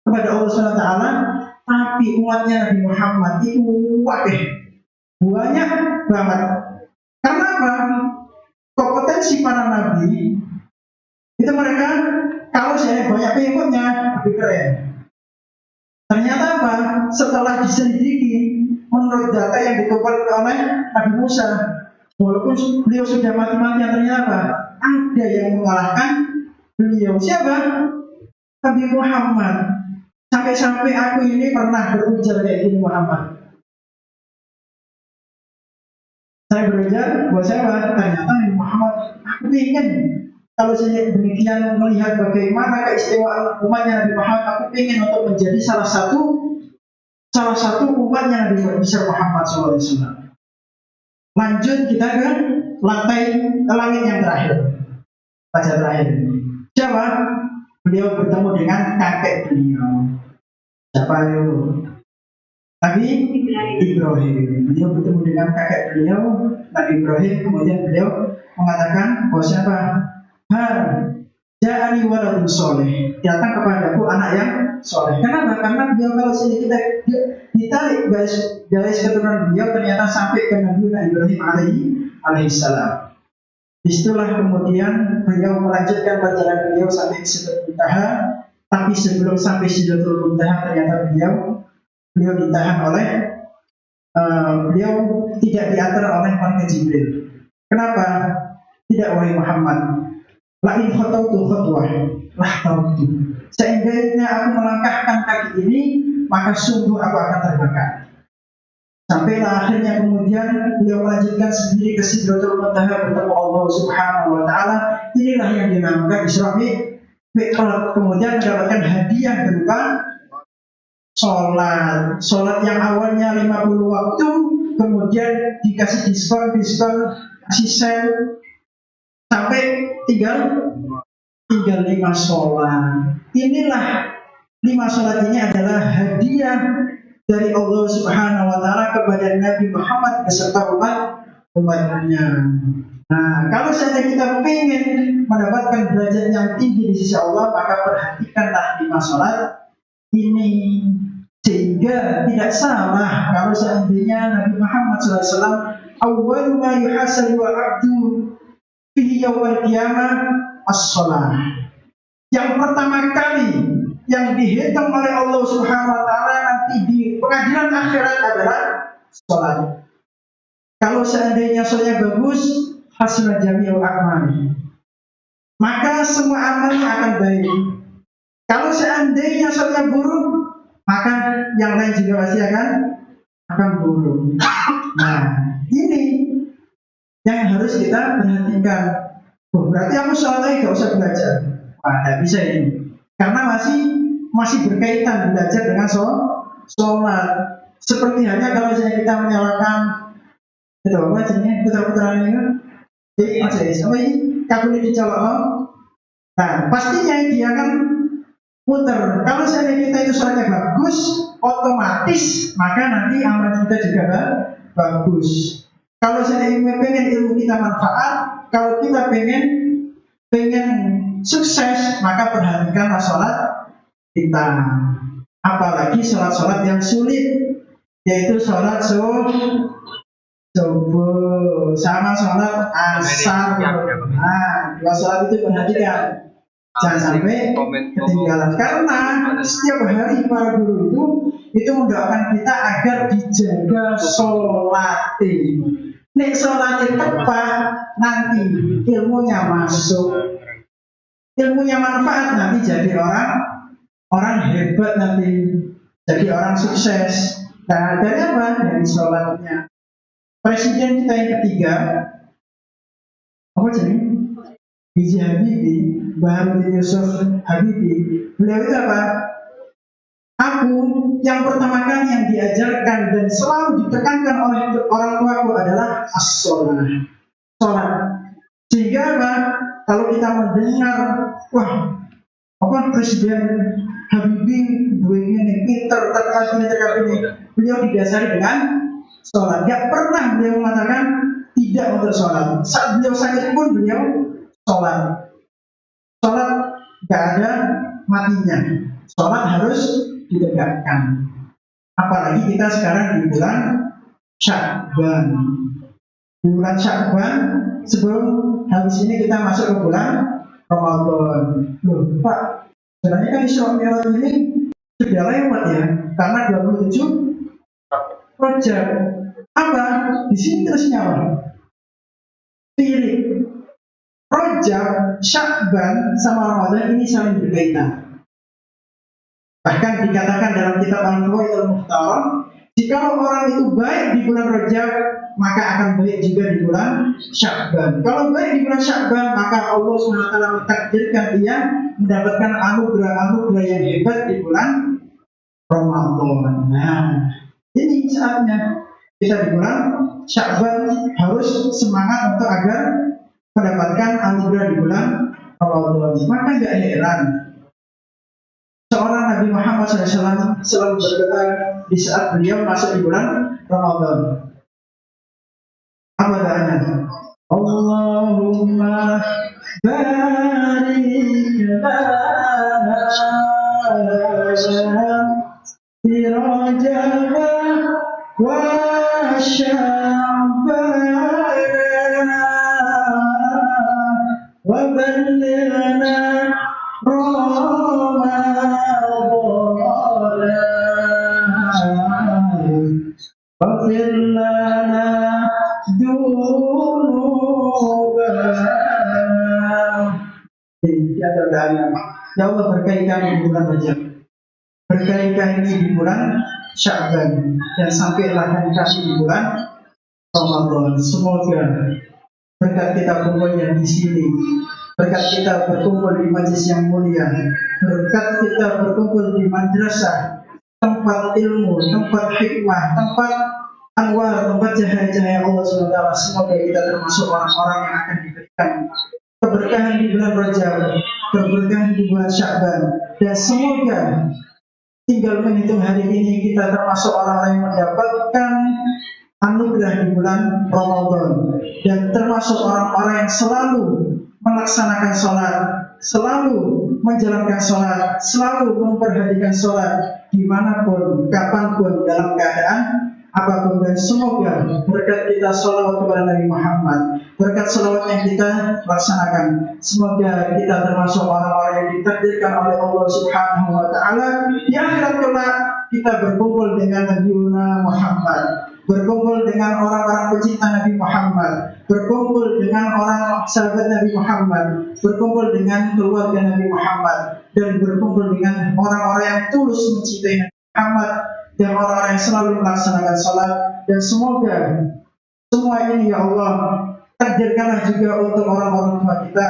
kepada Allah SWT, tapi umatnya Nabi Muhammad itu banyak banget. Karena apa? Kompetensi para nabi itu mereka kalau saya banyak pengikutnya lebih keren. Ternyata apa? Setelah diselidiki menurut data yang dikumpulkan oleh Nabi Musa, walaupun beliau sudah mati-matian, ternyata apa? Ada yang mengalahkan beliau. Siapa? Nabi Muhammad. Sampai-sampai aku ini pernah berujar kayak gini, Muhammad. Saya berujar buat siapa? Ternyata Nabi Muhammad. Aku ingin kalau saya demikian melihat bagaimana keistimewaan umatnya Nabi Muhammad, aku ingin untuk menjadi salah satu umatnya Nabi besar Muhammad SAW. Lanjut kita ke langit yang terakhir, baca terakhir. Siapa? Beliau bertemu dengan kakek beliau. Siapa itu? Nabi Ibrahim. Beliau bertemu dengan kakek beliau, Nabi Ibrahim. Kemudian beliau mengatakan bahwa siapa? Ja'ani waladun soleh. Datang kepadaku anak yang soleh. Kenapa? Karena beliau kalau sini kita ditarik garis keturunan beliau ternyata sampai ke Nabi Ibrahim alaihissalam. Disitulah kemudian beliau melanjutkan perjalanan beliau sampai Sidratul Muntaha. Tapi sebelum sampai Sidratul Muntaha ternyata beliau ditahan oleh beliau tidak diantar oleh malaikat Jibril. Kenapa? Tidak, wahai Muhammad. Lain khotautu khotwah lah tautu. Seandainya aku melangkahkan kaki ini, maka sungguh aku akan terbakar. Sampailah akhirnya kemudian beliau melanjutkan sendiri ke Sidratul Muntaha bertemu Allah Subhanahu wa Ta'ala. Inilah yang dinamakan Isra Mi'raj. Kemudian mendapatkan hadiah berupa sholat yang awalnya 50 waktu, kemudian dikasih diskon kasih sel sampai tinggal 5 sholat. Inilah 5 sholat ini adalah hadiah dari Allah Subhanahu wa Ta'ala kepada Nabi Muhammad beserta umatnya. Nah, kalau saja kita ingin mendapatkan derajat yang tinggi di sisi Allah, maka perhatikanlah 5 sholat ini, sehingga tidak salah kalau seandainya Nabi Muhammad SAW awwalu ma yuhasabu al-'abdu fihi yawmal qiyamah as-shalah. Yang pertama kali yang dihitung oleh Allah Subhanahu wa Ta'ala nanti di pengadilan akhirat adalah sholat. Kalau seandainya sholatnya bagus, hasanah jami'ul a'mali, maka semua amal akan baik. Kalau seandainya sholatnya buruk, maka yang lain juga pasti akan buruk. Nah, ini yang harus kita perhatikan. Berarti aku sholat lagi gak usah belajar. Wah, tidak bisa ini. Karena masih berkaitan belajar dengan sholat. Seperti halnya kalau kita menyalakan itu apa jenisnya putar-putaran ini, apa ini? Kabel dicolok. Nah, pastinya dia akan putar. Kalau seandainya kita itu sholatnya bagus, otomatis maka nanti amal kita juga bagus. Kalau seandainya pengen ilmu kita manfaat, kalau kita pengen sukses, maka perhatikanlah sholat kita. Apalagi sholat yang sulit, yaitu sholat subuh sama sholat asar. Nah, 2 sholat itu perhatikan, jangan sampai ketinggalan. Karena setiap hari para guru itu mendoakan kita agar dijaga sholat ini. Nek sholat tepat, nanti ilmunya masuk, ilmunya manfaat, nanti jadi orang hebat, nanti jadi orang sukses. Nah, dari apa? Dari sholatnya. Presiden kita yang ketiga, apa jadi? B.J. Habibie, Baharudin Yusuf Habibie. Beliau itu apa? Aku yang pertama kali yang diajarkan dan selalu ditekankan oleh orang tuaku adalah as-sholat. Sholat. Sehingga apa? Kalau kita mendengar, wah, apa Presiden Habibie begini, pinter, terkait ini, beliau didasari dengan sholat. Gak pernah beliau mengatakan tidak untuk sholat. Saat beliau sakit pun beliau sholat. Sholat gak ada matinya. Sholat harus ditegakkan. Apalagi kita sekarang di bulan Sya'ban. Di bulan Sya'ban, sebelum habis ini kita masuk ke bulan Ramadan. Loh Pak, sebenarnya kan Isra Mi'raj ini sudah lewat ya, karena 27 Rajab. Apa? Di sini terusnya apa? Pilih Rajab, Sya'ban sama Ramadan ini saling berkaitan. Bahkan dikatakan dalam kitab Al-Fawaid Al-Mukhtaram, jika orang itu baik di bulan Rajab, maka akan baik juga di bulan Sya'ban. Kalau baik di bulan Sya'ban, maka Allah SWT mentakdirkan dia mendapatkan anugerah-anugerah yang hebat di bulan Ramadan. Nah, ini saatnya kita di bulan Sya'ban harus semangat untuk agar mendapatkan anugerah di bulan Ramadan. Maka tidak heran seorang Nabi Muhammad SAW selalu berkata di saat beliau masuk di bulan Ramadan. Apa doanya? Allahumma barik lana fi Rajab wa Sya'ban wa ballighna Waghfir lana dzunubana. Ya Allah, berkahi kami di bulan Rajab, berkahi kami di bulan Sya'ban, dan sampailah kami di bulan Ramadan. Semoga berkat kita kumpul yang di sini, berkat kita berkumpul di majelis yang mulia, berkat kita berkumpul di madrasah, tempat ilmu, tempat hikmah, tempat anwar, tempat cahaya-cahaya Allah SWT. Semoga kita termasuk orang-orang yang akan diberikan keberkahan di bulan Rajab, keberkahan di bulan Sya'ban, dan semoga tinggal menghitung hari ini kita termasuk orang-orang yang mendapatkan anugerah di bulan Ramadan, dan termasuk orang-orang yang selalu melaksanakan sholat, selalu menjalankan sholat, selalu memperhatikan sholat dimanapun, kapanpun, dalam keadaan apapun. Dan semoga berkat kita sholawat kepada Nabi Muhammad, berkat sholawat yang kita laksanakan, semoga kita termasuk orang-orang yang ditakdirkan oleh Allah Subhanahu wa Ta'ala di akhirat kelak kita berkumpul dengan Nabi Muhammad, berkumpul dengan orang-orang pecinta Nabi Muhammad, berkumpul dengan orang sahabat Nabi Muhammad, berkumpul dengan keluarga Nabi Muhammad, dan berkumpul dengan orang-orang yang tulus mencintai Nabi Muhammad, dan orang-orang yang selalu melaksanakan salat. Dan semoga semua ini ya Allah takdirkanlah juga untuk orang-orang tua kita,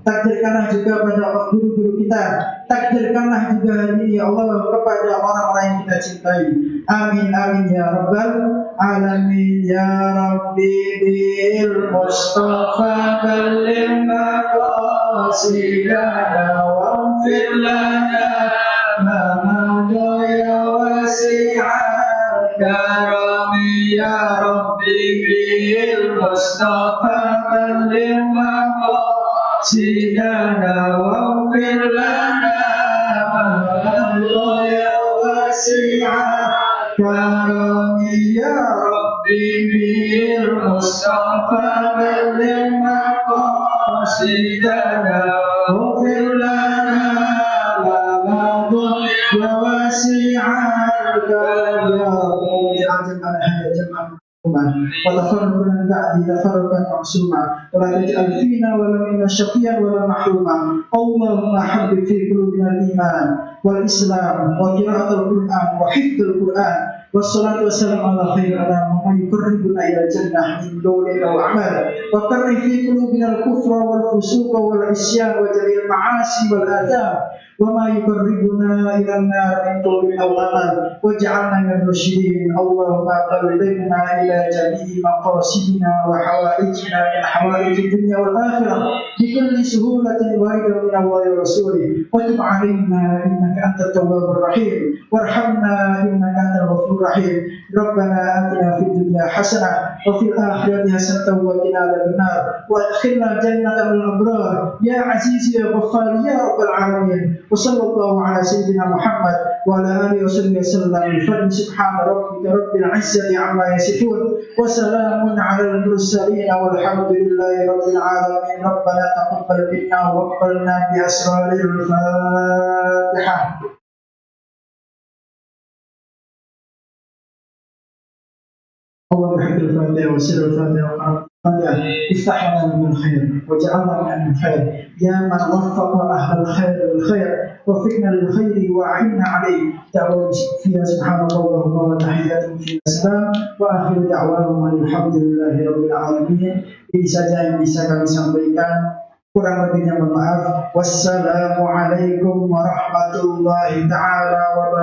takdirkanlah juga pada guru-guru kita, takdirkanlah juga ini ya Allah kepada orang-orang yang kita cintai. Amin amin ya rabbal alamin. Ya Rabbi bil Mustafa balligh maqasidana waghfir lana ma madha ya wasi'al karami. Ya Rabbi bil Mustafa balligh maqasidana waghfir lana ma madha ya wasi'al karami. Ya Rabbi bil Mustafa balligh maqasidana waghfir lana ma madha ya wasi'al karami. وتفرقنا من بعد تفرقا معصوما ولا تجعل فينا ولا منا شقيا ولا محروما. اللهم حبب في قلوبنا الايمان والاسلام وقراءة القران وحفظ القران والصلاة والسلام على خير الأنام ومن يقربنا إلى الجنة من قول أو عمل وكره في قلوبنا الكفر والفسوق والعصيان وجميع المعاصي والآثام وما يقربنا إلى النار من قول أو عمل واجعلنا من الراشدين. اللهم قربنا إلى جميع مقاصدنا وحوائجنا من حوائج الدنيا والآخرة بكل سهولة واردة من الله ورسوله وتب علينا إنك أنت التواب الرحيم وارحمنا إنك أنت الغفور الرحيم. ربنا آتنا في الدنيا حسنة وفي الآخرة حسنة وقنا عذاب النار وادخلنا جنة الأبرار يا عزيز يا غفار يا رب العالمين. وصلى الله على سيدنا محمد وعلى آله وصحبه وسلم. بفضل سبحان ربك رب العزة عما يصفون وسلام على المرسلين والحمد لله رب العالمين. ربنا تقبل منا واقبلنا بأسرار الفاتحة. اللهم بحق الفاتحة وسر الفاتحة وقرأ الفاتحة افتح لنا من الخير وجعلنا من أهل الخير يا من وفق أهل الخير للخير وفقنا للخير وأعنا عليه. دعوة فيها سبحان الله وتحياتهم فيها السلام وآخر دعواهم الحمد لله رب العالمين. Ini saja yang bisa kami sampaikan, kurang lebihnya mohon maaf. Wassalamualaikum warahmatullahi taala wabarakatuh.